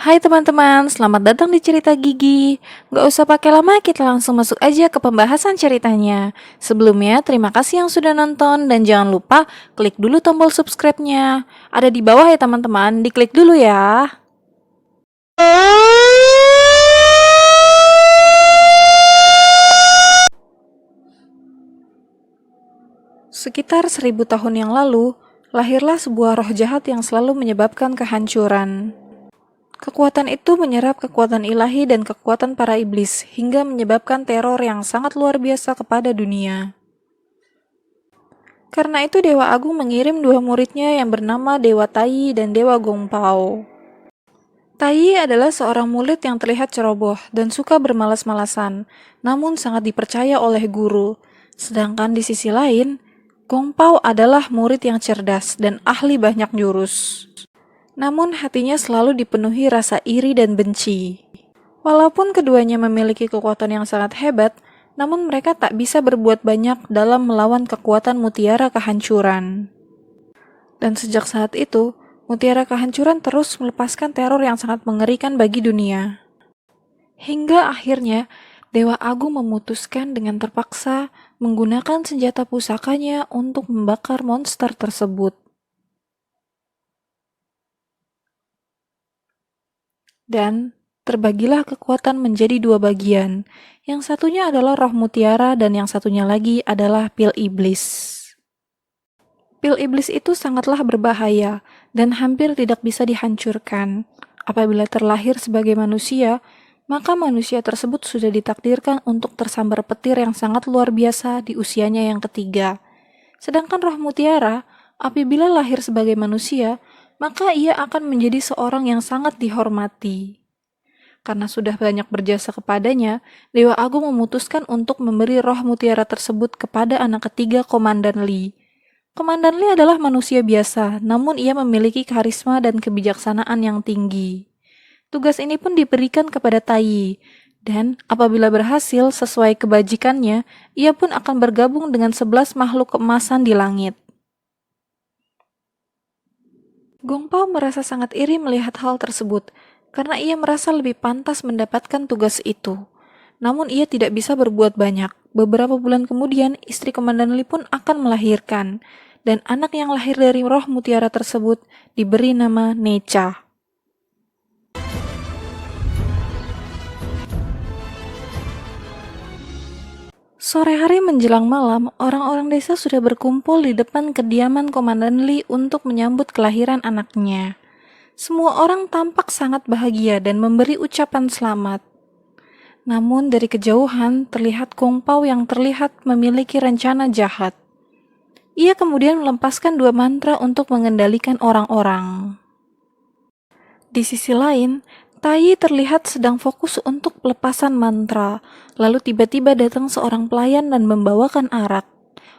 Hai teman-teman, selamat datang di Cerita Gigi. Gak usah pakai lama, kita langsung masuk aja ke pembahasan ceritanya. Sebelumnya, terima kasih yang sudah nonton dan jangan lupa klik dulu tombol subscribe-nya. Ada di bawah ya teman-teman, diklik dulu ya. Sekitar 1000 tahun yang lalu, lahirlah sebuah roh jahat yang selalu menyebabkan kehancuran. Kekuatan itu menyerap kekuatan ilahi dan kekuatan para iblis, hingga menyebabkan teror yang sangat luar biasa kepada dunia. Karena itu Dewa Agung mengirim dua muridnya yang bernama Dewa Tai dan Dewa Gongpao. Tai adalah seorang murid yang terlihat ceroboh dan suka bermalas-malasan, namun sangat dipercaya oleh guru. Sedangkan di sisi lain, Gongpao adalah murid yang cerdas dan ahli banyak jurus. Namun hatinya selalu dipenuhi rasa iri dan benci. Walaupun keduanya memiliki kekuatan yang sangat hebat, namun mereka tak bisa berbuat banyak dalam melawan kekuatan Mutiara Kehancuran. Dan sejak saat itu, Mutiara Kehancuran terus melepaskan teror yang sangat mengerikan bagi dunia. Hingga akhirnya, Dewa Agung memutuskan dengan terpaksa menggunakan senjata pusakanya untuk membakar monster tersebut. Dan terbagilah kekuatan menjadi dua bagian. Yang satunya adalah roh mutiara dan yang satunya lagi adalah pil iblis. Pil iblis itu sangatlah berbahaya dan hampir tidak bisa dihancurkan. Apabila terlahir sebagai manusia, maka manusia tersebut sudah ditakdirkan untuk tersambar petir yang sangat luar biasa di usianya yang ketiga. Sedangkan roh mutiara, apabila lahir sebagai manusia, maka ia akan menjadi seorang yang sangat dihormati. Karena sudah banyak berjasa kepadanya, Dewa Agung memutuskan untuk memberi roh mutiara tersebut kepada anak ketiga Komandan Li. Komandan Li adalah manusia biasa, namun ia memiliki karisma dan kebijaksanaan yang tinggi. Tugas ini pun diberikan kepada Tai, dan apabila berhasil sesuai kebajikannya, ia pun akan bergabung dengan 11 makhluk keemasan di langit. Gongpao merasa sangat iri melihat hal tersebut, karena ia merasa lebih pantas mendapatkan tugas itu. Namun ia tidak bisa berbuat banyak. Beberapa bulan kemudian, istri Komandan Li pun akan melahirkan, dan anak yang lahir dari roh mutiara tersebut diberi nama Necha. Sore hari menjelang malam, orang-orang desa sudah berkumpul di depan kediaman Komandan Li untuk menyambut kelahiran anaknya. Semua orang tampak sangat bahagia dan memberi ucapan selamat. Namun dari kejauhan terlihat Gongpao yang terlihat memiliki rencana jahat. Ia kemudian melepaskan dua mantra untuk mengendalikan orang-orang. Di sisi lain, Tai terlihat sedang fokus untuk pelepasan mantra. Lalu tiba-tiba datang seorang pelayan dan membawakan arak.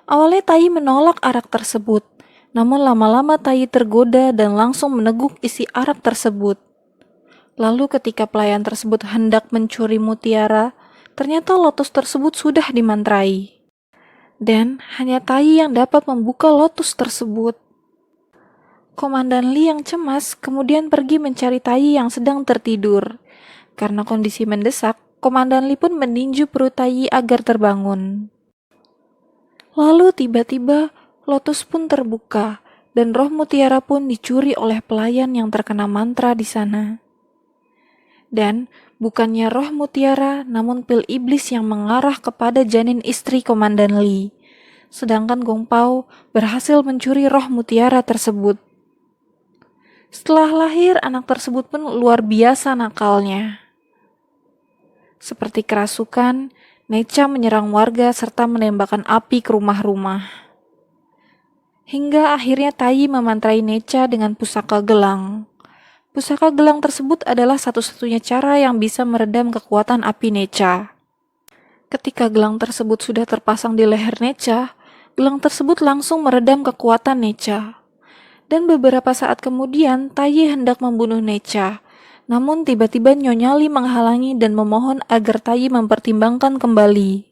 Awalnya Tai menolak arak tersebut. Namun lama-lama Tai tergoda dan langsung meneguk isi arak tersebut. Lalu ketika pelayan tersebut hendak mencuri mutiara, ternyata lotus tersebut sudah dimantrai. Dan hanya Tai yang dapat membuka lotus tersebut. Komandan Li yang cemas kemudian pergi mencari Tai yang sedang tertidur. Karena kondisi mendesak, Komandan Li pun meninju perut Tai agar terbangun. Lalu tiba-tiba lotus pun terbuka, dan roh mutiara pun dicuri oleh pelayan yang terkena mantra di sana. Dan bukannya roh mutiara, namun pil iblis yang mengarah kepada janin istri Komandan Li. Sedangkan Gongpao berhasil mencuri roh mutiara tersebut. Setelah lahir, anak tersebut pun luar biasa nakalnya. Seperti kerasukan, Necha menyerang warga serta menembakkan api ke rumah-rumah. Hingga akhirnya Tai memantrai Necha dengan pusaka gelang. Pusaka gelang tersebut adalah satu-satunya cara yang bisa meredam kekuatan api Necha. Ketika gelang tersebut sudah terpasang di leher Necha, gelang tersebut langsung meredam kekuatan Necha. Dan beberapa saat kemudian, Tai hendak membunuh Necha. Namun tiba-tiba Nyonya Li menghalangi dan memohon agar Tai mempertimbangkan kembali.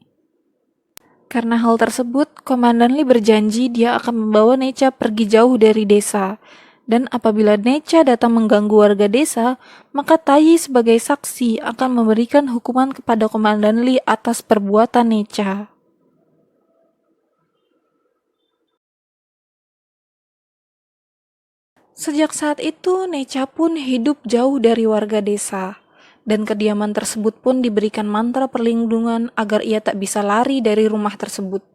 Karena hal tersebut, Komandan Li berjanji dia akan membawa Necha pergi jauh dari desa. Dan apabila Necha datang mengganggu warga desa, maka Tayi sebagai saksi akan memberikan hukuman kepada Komandan Lee atas perbuatan Necha. Sejak saat itu, Necha pun hidup jauh dari warga desa. Dan kediaman tersebut pun diberikan mantra perlindungan agar ia tak bisa lari dari rumah tersebut.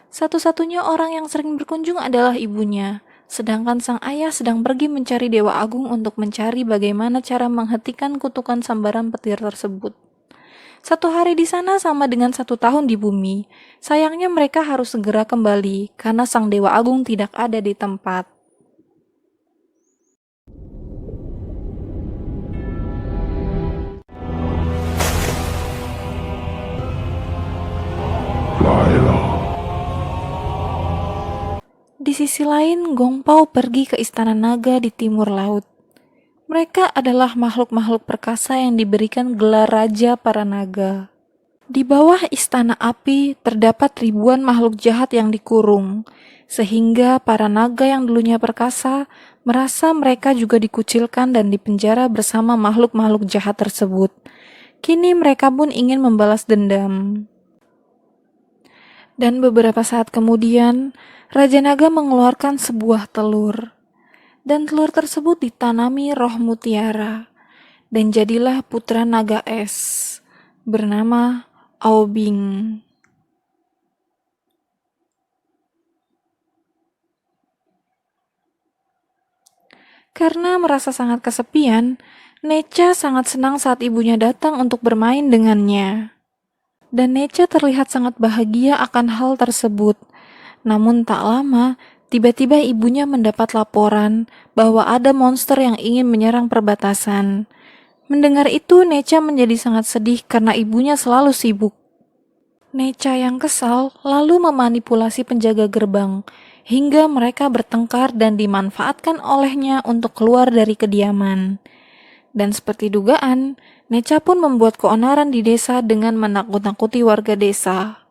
Satu-satunya orang yang sering berkunjung adalah ibunya. Sedangkan sang ayah sedang pergi mencari Dewa Agung untuk mencari bagaimana cara menghentikan kutukan sambaran petir tersebut. 1 hari di sana sama dengan 1 tahun di bumi. Sayangnya mereka harus segera kembali karena sang Dewa Agung tidak ada di tempat. Di sisi lain, Gong Pao pergi ke istana naga di timur laut. Mereka adalah makhluk-makhluk perkasa yang diberikan gelar Raja para Naga. Di bawah istana api terdapat ribuan makhluk jahat yang dikurung, sehingga para naga yang dulunya perkasa merasa mereka juga dikucilkan dan dipenjara bersama makhluk-makhluk jahat tersebut. Kini mereka pun ingin membalas dendam. Dan beberapa saat kemudian, Raja Naga mengeluarkan sebuah telur. Dan telur tersebut ditanami roh mutiara. Dan jadilah putra naga es, bernama Aobing. Karena merasa sangat kesepian, Necha sangat senang saat ibunya datang untuk bermain dengannya. Dan Necha terlihat sangat bahagia akan hal tersebut. Namun tak lama, tiba-tiba ibunya mendapat laporan bahwa ada monster yang ingin menyerang perbatasan. Mendengar itu, Necha menjadi sangat sedih karena ibunya selalu sibuk. Necha yang kesal lalu memanipulasi penjaga gerbang, hingga mereka bertengkar dan dimanfaatkan olehnya untuk keluar dari kediaman. Dan seperti dugaan, Necha pun membuat keonaran di desa dengan menakut-nakuti warga desa.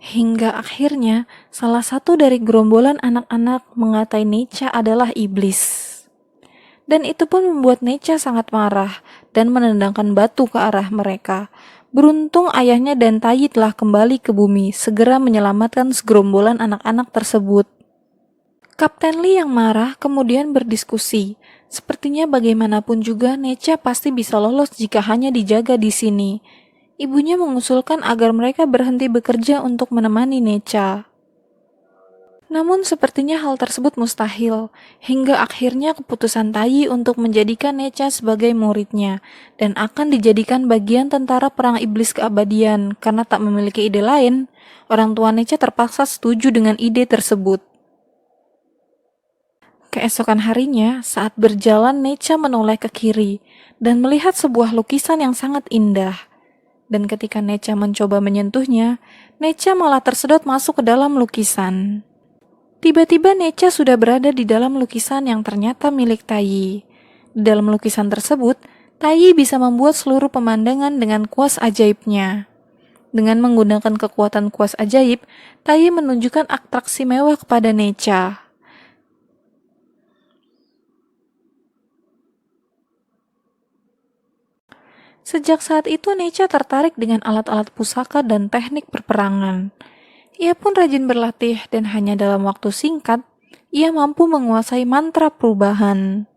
Hingga akhirnya, salah satu dari gerombolan anak-anak mengatai Necha adalah iblis. Dan itu pun membuat Necha sangat marah dan menendangkan batu ke arah mereka. Beruntung ayahnya dan Tayi telah kembali ke bumi, segera menyelamatkan segerombolan anak-anak tersebut. Kapten Lee yang marah kemudian berdiskusi. Sepertinya bagaimanapun juga Necha pasti bisa lolos jika hanya dijaga di sini. Ibunya mengusulkan agar mereka berhenti bekerja untuk menemani Necha. Namun sepertinya hal tersebut mustahil, hingga akhirnya keputusan Tayi untuk menjadikan Necha sebagai muridnya, dan akan dijadikan bagian tentara perang iblis keabadian. Karena tak memiliki ide lain, orang tua Necha terpaksa setuju dengan ide tersebut. Keesokan harinya, saat berjalan Necha menoleh ke kiri, dan melihat sebuah lukisan yang sangat indah. Dan ketika Necha mencoba menyentuhnya, Necha malah tersedot masuk ke dalam lukisan. Tiba-tiba Necha sudah berada di dalam lukisan yang ternyata milik Tayi. Di dalam lukisan tersebut, Tayi bisa membuat seluruh pemandangan dengan kuas ajaibnya. Dengan menggunakan kekuatan kuas ajaib, Tayi menunjukkan atraksi mewah kepada Necha. Sejak saat itu Necha tertarik dengan alat-alat pusaka dan teknik perperangan. Ia pun rajin berlatih dan hanya dalam waktu singkat, ia mampu menguasai mantra perubahan.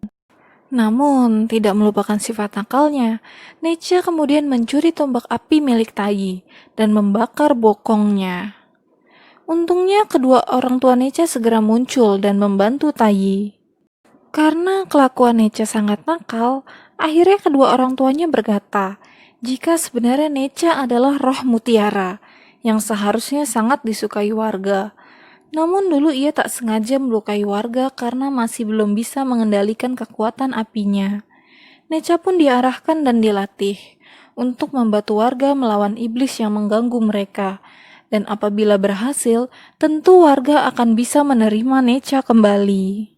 Namun, tidak melupakan sifat nakalnya, Necha kemudian mencuri tombak api milik Tayi dan membakar bokongnya. Untungnya kedua orang tua Necha segera muncul dan membantu Tayi. Karena kelakuan Necha sangat nakal, akhirnya kedua orang tuanya berkata, jika sebenarnya Necha adalah roh mutiara, yang seharusnya sangat disukai warga. Namun dulu ia tak sengaja melukai warga karena masih belum bisa mengendalikan kekuatan apinya. Necha pun diarahkan dan dilatih untuk membantu warga melawan iblis yang mengganggu mereka. Dan apabila berhasil, tentu warga akan bisa menerima Necha kembali.